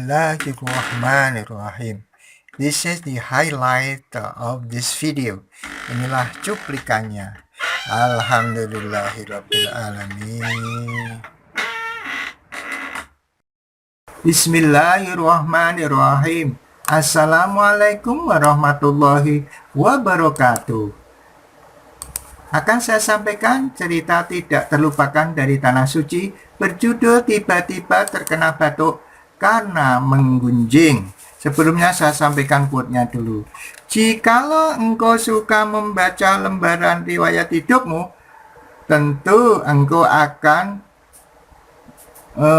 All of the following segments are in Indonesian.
Bismillahirrahmanirrahim. This is the highlight of this video. Inilah cuplikannya. Alhamdulillahirrabbilalamin. Bismillahirrahmanirrahim. Assalamualaikum warahmatullahi wabarakatuh. Akan saya sampaikan cerita tidak terlupakan dari Tanah Suci berjudul Tiba-tiba Terkena Batuk Karena Menggunjing. Sebelumnya saya sampaikan quote-nya dulu. Jikalau engkau suka membaca lembaran riwayat hidupmu, tentu engkau akan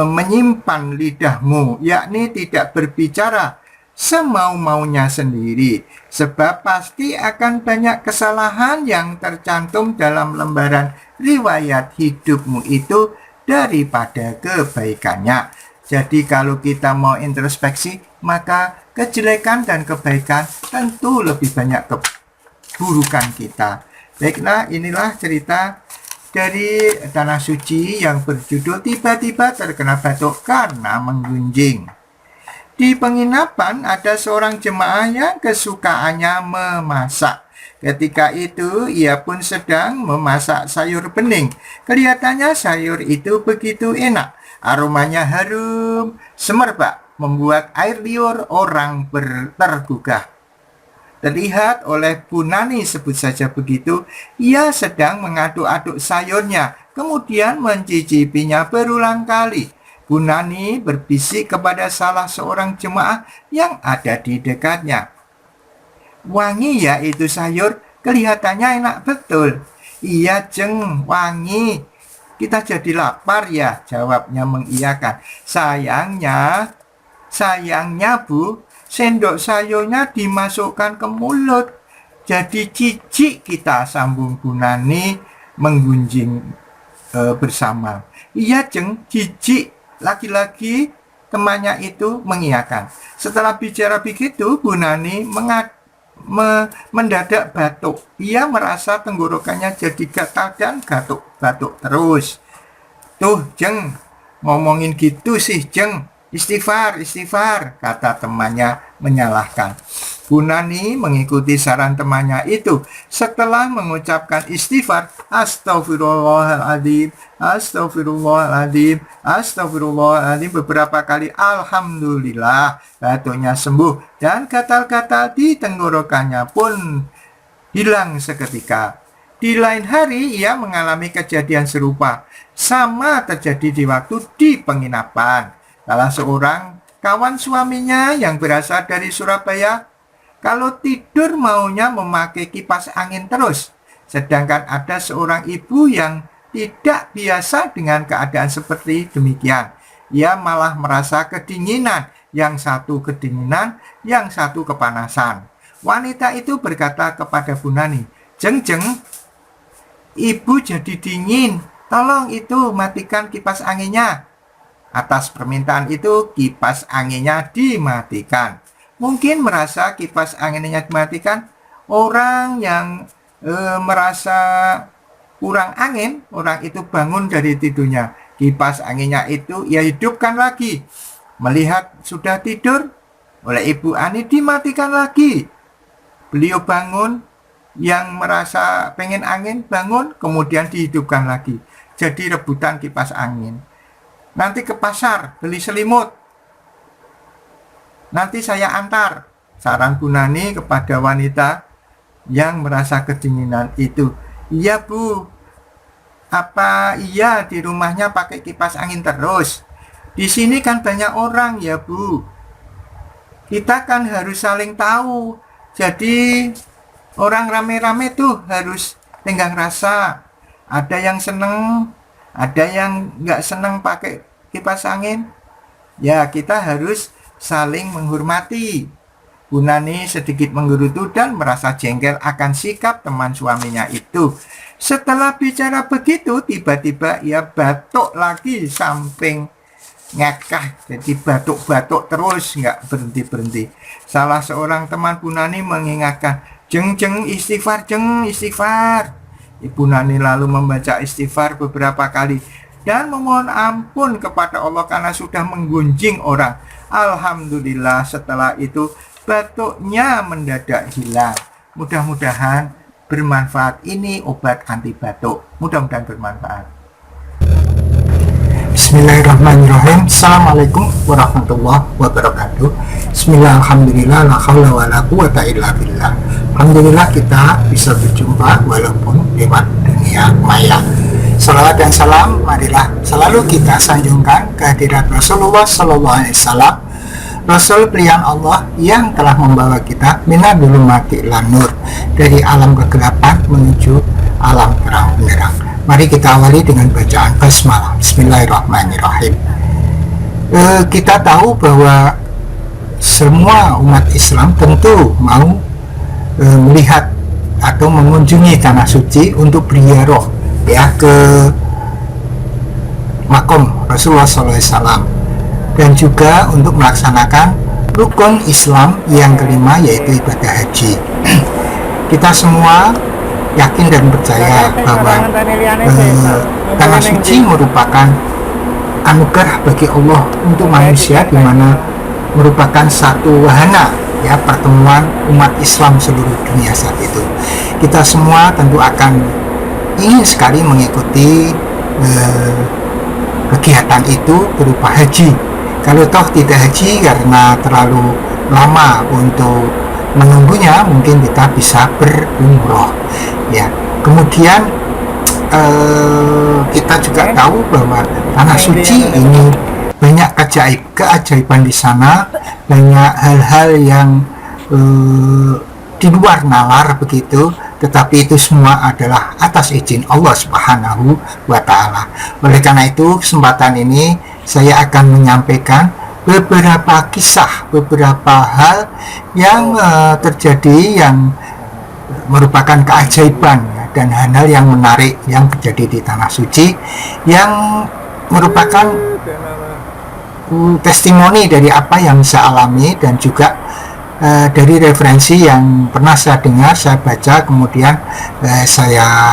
menyimpan lidahmu, yakni tidak berbicara semau-maunya sendiri, sebab pasti akan banyak kesalahan yang tercantum dalam lembaran riwayat hidupmu itu daripada kebaikannya. Jadi kalau kita mau introspeksi, maka kejelekan dan kebaikan tentu lebih banyak keburukan kita. Baiklah, inilah cerita dari Tanah Suci yang berjudul Tiba-tiba Terkena Batuk Karena Menggunjing. Di penginapan ada seorang jemaah yang kesukaannya memasak. Ketika itu ia pun sedang memasak sayur bening. Kelihatannya sayur itu begitu enak. Aromanya harum, semerbak, membuat air liur orang tergugah. Terlihat oleh Bu Nani, sebut saja begitu, ia sedang mengaduk-aduk sayurnya, kemudian mencicipinya berulang kali. Bu Nani berbisik kepada salah seorang jemaah yang ada di dekatnya. Wangi ya itu sayur, kelihatannya enak betul. Iya Jeng, wangi. Kita jadi lapar ya, jawabnya mengiyakan. Sayangnya Bu, sendok sayurnya dimasukkan ke mulut. Jadi jijik kita, sambung Bu Nani menggunjing bersama. Iya Jeng, jijik. Lagi-lagi temannya itu mengiyakan. Setelah bicara begitu, Bu Nani mendadak batuk. Ia merasa tenggorokannya jadi gatal dan batuk terus. Tuh Jeng, ngomongin gitu sih Jeng. Istighfar, kata temannya menyalahkan. Bu Nani mengikuti saran temannya itu. Setelah mengucapkan istighfar, astagfirullahaladzim, beberapa kali, alhamdulillah, batuknya sembuh dan gatal-gatal di tenggorokannya pun hilang seketika. Di lain hari ia mengalami kejadian serupa. Sama terjadi di waktu di penginapan. Salah seorang kawan suaminya yang berasal dari Surabaya, kalau tidur maunya memakai kipas angin terus. Sedangkan ada seorang ibu yang tidak biasa dengan keadaan seperti demikian. Ia malah merasa kedinginan, yang satu kedinginan, yang satu kepanasan. Wanita itu berkata kepada Bu Nani, Jeng, ibu jadi dingin, tolong itu matikan kipas anginnya. Atas permintaan itu, kipas anginnya dimatikan. Mungkin merasa kipas anginnya dimatikan, orang yang merasa kurang angin, orang itu bangun dari tidurnya. Kipas anginnya itu ia hidupkan lagi. Melihat sudah tidur, oleh Ibu Ani dimatikan lagi. Beliau bangun, yang merasa pengen angin bangun, kemudian dihidupkan lagi. Jadi rebutan kipas angin. Nanti ke pasar beli selimut. Nanti saya antar, saran Bu Nani kepada wanita yang merasa kedinginan itu. Iya Bu, apa iya di rumahnya pakai kipas angin terus? Di sini kan banyak orang ya Bu. Kita kan harus saling tahu. Jadi orang rame-rame tuh harus tenggang rasa. Ada yang seneng, ada yang nggak seneng pakai kipas angin. Ya, kita harus saling menghormati. Bu Nani sedikit menggerutu dan merasa jengkel akan sikap teman suaminya itu. Setelah bicara begitu, tiba-tiba ia batuk lagi samping ngekah. Jadi batuk-batuk terus, nggak berhenti-berhenti. Salah seorang teman Bu Nani mengingatkan, Jeng, istighfar. Ibu Nani lalu membaca istighfar beberapa kali dan memohon ampun kepada Allah karena sudah menggunjing orang. Alhamdulillah setelah itu batuknya mendadak hilang. Mudah-mudahan bermanfaat. Ini obat anti batuk. Mudah-mudahan bermanfaat. Bismillahirrahmanirrahim. Assalamualaikum warahmatullahi wabarakatuh. Bismillah, alhamdulillah, la haula wa la quwata illa billah. Alhamdulillah kita bisa berjumpa walaupun lewat dunia maya. Salawat dan salam marilah selalu kita sanjungkan kehadirat Rasulullah Sallallahu Alaihi Wasallam, Rasul pilihan Allah yang telah membawa kita minal zulumati ilan nur, dari alam kegelapan menuju alam terang benderang. Mari kita awali dengan bacaan basmalah. Bismillahirrahmanirrahim. Kita tahu bahwa semua umat Islam tentu mau melihat atau mengunjungi tanah suci untuk berziarah ya ke makom Rasulullah SAW, dan juga untuk melaksanakan rukun Islam yang kelima, yaitu ibadah haji. Kita semua yakin dan percaya bahwa tanah suci merupakan anugerah bagi Allah untuk manusia, di mana merupakan satu wahana ya pertemuan umat Islam seluruh dunia saat itu. Kita semua tentu akan ingin sekali mengikuti kegiatan itu berupa haji. Kalau toh tidak haji karena terlalu lama untuk menunggunya, mungkin kita bisa berumroh ya. Kemudian kita juga tahu bahwa tanah suci ini banyak keajaiban di sana, banyak hal-hal yang di luar nalar begitu, tetapi itu semua adalah atas izin Allah Subhanahu wa Ta'ala. Oleh karena itu, kesempatan ini saya akan menyampaikan beberapa kisah, beberapa hal yang terjadi yang merupakan keajaiban dan hal-hal yang menarik yang terjadi di tanah suci, yang merupakan testimoni dari apa yang saya alami, dan juga dari referensi yang pernah saya dengar, saya baca, kemudian saya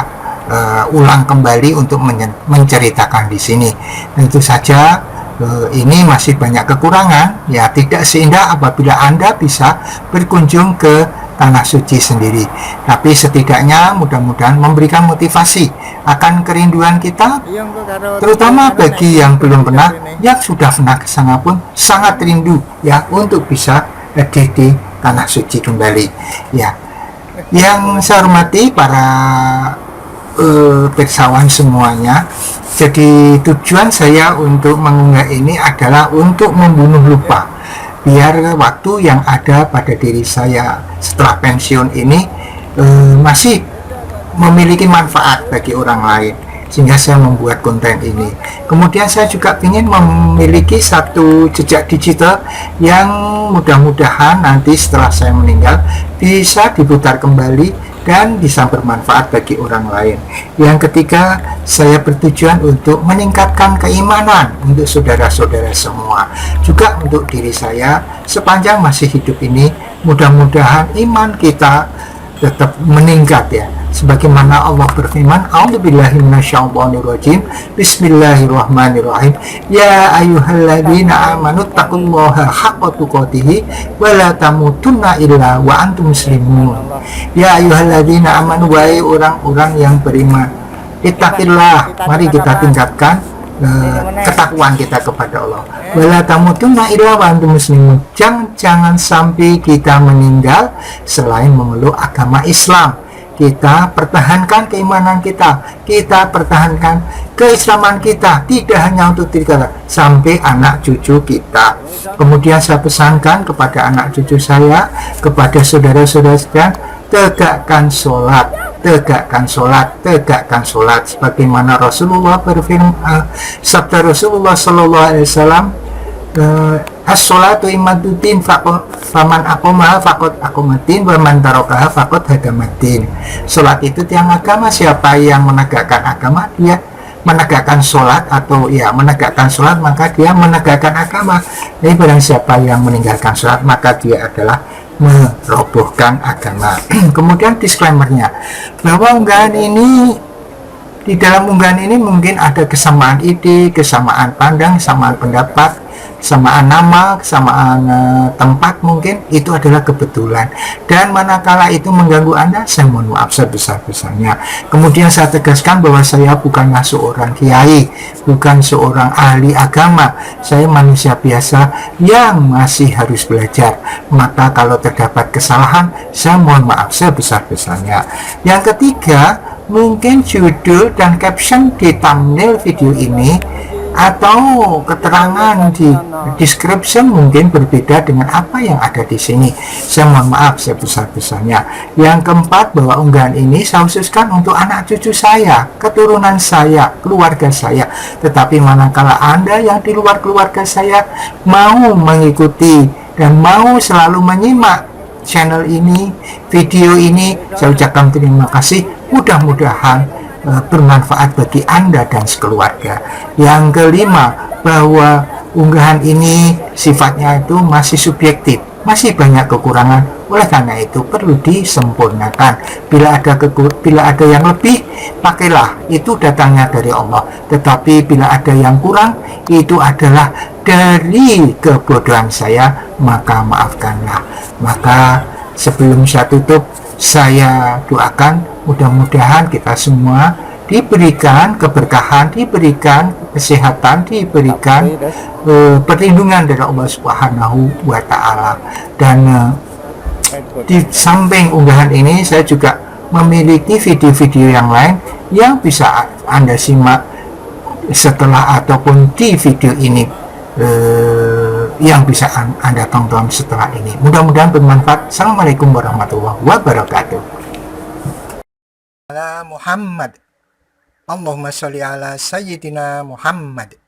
ulang kembali untuk menceritakan di sini. Tentu saja ini masih banyak kekurangan ya, tidak seindah apabila Anda bisa berkunjung ke tanah suci sendiri, tapi setidaknya mudah-mudahan memberikan motivasi akan kerinduan kita, terutama bagi yang belum pernah, yang sudah pernah ke sana pun sangat rindu ya untuk bisa hadir di tanah suci kembali ya. Yang saya hormati para pirsawan semuanya, jadi tujuan saya untuk mengunggah ini adalah untuk membunuh lupa, biar waktu yang ada pada diri saya setelah pensiun ini masih memiliki manfaat bagi orang lain, sehingga saya membuat konten ini. Kemudian saya juga ingin memiliki satu jejak digital yang mudah-mudahan nanti setelah saya meninggal bisa diputar kembali dan bisa bermanfaat bagi orang lain. Yang ketiga, saya bertujuan untuk meningkatkan keimanan untuk saudara-saudara semua, juga untuk diri saya sepanjang masih hidup ini. Mudah-mudahan iman kita tetap meningkat ya, sebagaimana Allah berfirman, a'udzubillahi minasyaitonirrajim, bismillahirrahmanirrahim, ya ayyuhalladzina amanu taqullaha haqqa tuqatih wa la tamutunna illa wa antum muslimun. Ya ayyuhalladzina amanu, wahai orang-orang yang beriman, ittaqillah, mari kita tingkatkan ketakwaan kita kepada Allah. Wala tamutunna illa wa antum muslimun, jangan sampai kita meninggal selain memeluk agama Islam. Kita pertahankan keimanan kita, kita pertahankan keislaman kita, tidak hanya untuk diri kita, sampai anak cucu kita. Kemudian saya pesankan kepada anak cucu saya, kepada saudara-saudara sekalian, tegakkan sholat, tegakkan sholat, tegakkan sholat, sebagaimana Rasulullah berfirman, sabda Rasulullah Sallallahu Alaihi Wasallam, as-sholatu imaduddin, faman aqoma faqad aqomaddin, wa man tarakaha faqad hadamaddin. Sholat itu tiang agama, siapa yang menegakkan agama dia menegakkan sholat, atau ya menegakkan sholat maka dia menegakkan agama. Jadi barang siapa yang meninggalkan sholat maka dia adalah merobohkan agama. Kemudian disclaimernya, bahwa unggahan ini Di dalam unggahan ini mungkin ada kesamaan ide, kesamaan pandang, kesamaan pendapat, kesamaan nama, kesamaan tempat, mungkin itu adalah kebetulan. Dan manakala itu mengganggu Anda, saya mohon maaf sebesar-besarnya. Kemudian saya tegaskan bahwa saya bukanlah seorang kiai, bukan seorang ahli agama. Saya manusia biasa yang masih harus belajar. Maka kalau terdapat kesalahan, saya mohon maaf sebesar-besarnya. Yang ketiga, mungkin judul dan caption di thumbnail video ini atau keterangan di description mungkin berbeda dengan apa yang ada di sini. Saya mohon maaf sebesar-besarnya. Yang keempat, bahwa unggahan ini saya khususkan untuk anak cucu saya, keturunan saya, keluarga saya. Tetapi manakala Anda yang di luar keluarga saya mau mengikuti dan mau selalu menyimak channel ini, video ini, saya ucapkan terima kasih. Mudah-mudahan bermanfaat bagi Anda dan sekeluarga. Yang kelima, bahwa unggahan ini sifatnya itu masih subjektif, masih banyak kekurangan. Oleh karena itu perlu disempurnakan. Bila ada yang lebih, pakailah, itu datangnya dari Allah. Tetapi bila ada yang kurang, itu adalah dari kebodohan saya, maka maafkanlah. Maka sebelum saya tutup, saya doakan mudah-mudahan kita semua diberikan keberkahan, diberikan kesehatan, diberikan perlindungan dari Allah Subhanahu wa Ta'ala. Dan di samping unggahan ini, saya juga memiliki video-video yang lain yang bisa Anda simak setelah ataupun di video ini, yang bisa Anda tonton setelah ini. Mudah-mudahan bermanfaat. Assalamualaikum warahmatullahi wabarakatuh. Ala Muhammad, Allahumma sholli ala Sayyidina Muhammad.